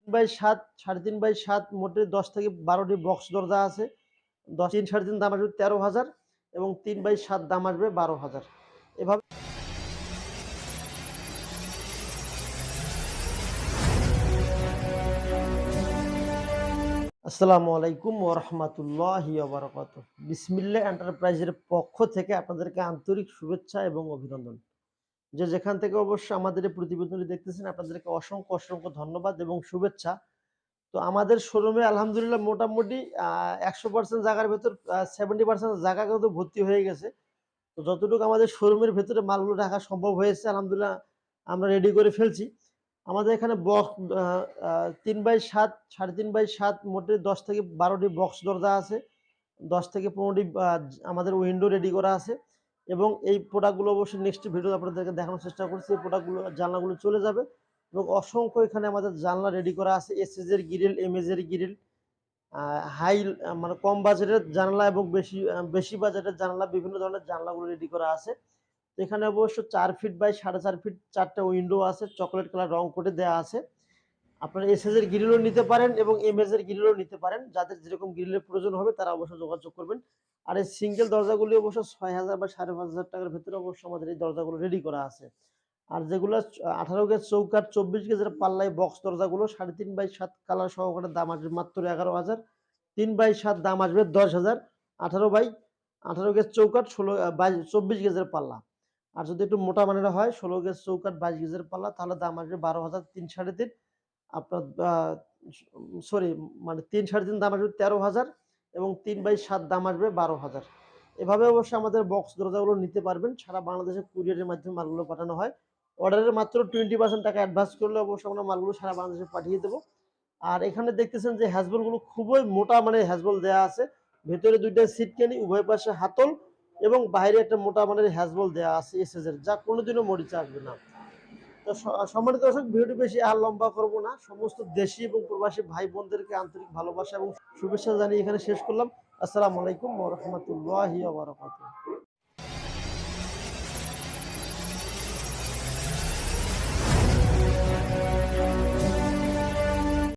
3x7 3.5x7 মোটে 10 থেকে 12টি box দরজা আছে। 10 3 3.5 দাম আসবে 13,000 এবং 3x7 দাম আসবে 12,000। এভাবে আসসালামু আলাইকুম ওয়া রাহমাতুল্লাহি ওয়া বারাকাতুহু। বিসমিল্লাহ এন্টারপ্রাইজের পক্ষ থেকে আপনাদেরকে আন্তরিক শুভেচ্ছা এবং অভিনন্দন। যে যেখান থেকে অবশ্য আমাদের এই প্রতিবেদনটি দেখতেছেন আপনাদেরকে অসংখ্য ধন্যবাদ এবং শুভেচ্ছা। তো আমাদের শোরুমে আলহামদুলিল্লাহ মোটামুটি 100% জায়গার ভেতর 70% জায়গা কিন্তু ভর্তি হয়ে গেছে। তো যতটুকু আমাদের শোরুমের ভেতরে মালগুলো রাখা সম্ভব হয়েছে আলহামদুলিল্লাহ আমরা রেডি করে ফেলছি। আমাদের এখানে বক্স 3x7 3.5x7 মোটে 10 থেকে 12টি বক্স দরজা আছে। 10 থেকে 15টি আমাদের উইন্ডো রেডি করা আছে এবং এই প্রোডাক্টগুলো অবশ্যই নেক্সট ভিডিও আপনাদেরকে দেখানোর চেষ্টা করছি। এই প্রোডাক্টগুলো জানলাগুলো চলে যাবে এবং অসংখ্য এখানে আমাদের জানলা রেডি করা আছে। এসএস এর গ্রিল, এমএস এর গ্রিল, হাই মানে কম বাজেটের জানালা এবং বেশি বাজেটের জানালা, বিভিন্ন ধরনের জানলাগুলো রেডি করা আছে। তো এখানে অবশ্য 4 ফিট বাই 4.5 ফিট 4টা উইন্ডো আছে, চকলেট কালার রং করে দেওয়া আছে। আপনারা এসএস এর গ্রিলও নিতে পারেন এবং এমএস এর গ্রিলও নিতে পারেন। যাদের যেরকম গ্রিলের প্রয়োজন হবে তারা অবশ্যই যোগাযোগ করবেন। আর এই সিঙ্গেল দরজাগুলি অবশ্য 6,000 বা 5,500 টাকার ভেতরে অবশ্য আমাদের এই দরজাগুলো রেডি করা আছে। আর যেগুলো 18 গেজ চৌকাঠ 24 গেজের পাল্লায় বক্স দরজাগুলো 3.5x7 কালার সহকারে দাম আসবে মাত্র 11,000। 3x7 দাম আসবে 10,000। 18 গেজ চৌকাঠ 24 গেজের পাল্লা। আর যদি একটু মোটা মানের হয় 16 গেজ চৌকাঠ 22 গেজের পাল্লা তাহলে দাম আসবে 12,000। 3 3.5 আপনার সরি মানে 3 3.5 দাম আসবে 13,000 এবং 3x7 দাম আসবে 12,000। এভাবে অবশ্য আমাদের বক্স দরজাগুলো নিতে পারবেন। সারা বাংলাদেশে কুরিয়ারের মাধ্যমে মালগুলো পাঠানো হয়। অর্ডারের মাত্র 20% টাকা অ্যাডভান্স করলে অবশ্য আমরা মালগুলো সারা বাংলাদেশে পাঠিয়ে দেবো। আর এখানে দেখতেছেন যে হ্যাজবলগুলো খুবই মোটা মানের হ্যাজবল দেয়া আছে। ভেতরে 2টা সিটকানি, উভয় পাশে হাতল এবং বাইরে একটা মোটা মানের হ্যাজবল দেয়া আছে এসএস এর, যা কোনোদিনও মরিচা আসবে না। তো সম্মানিত দর্শক, ভিডিওটি বেশি আর লম্বা করব না। সমস্ত দেশি এবং প্রবাসী ভাই বোনদেরকে আন্তরিক ভালোবাসা এবং শুভেচ্ছা জানিয়ে এখানে শেষ করলাম। আসসালামু আলাইকুম ওয়া রাহমাতুল্লাহি ওয়া বারাকাতুহু।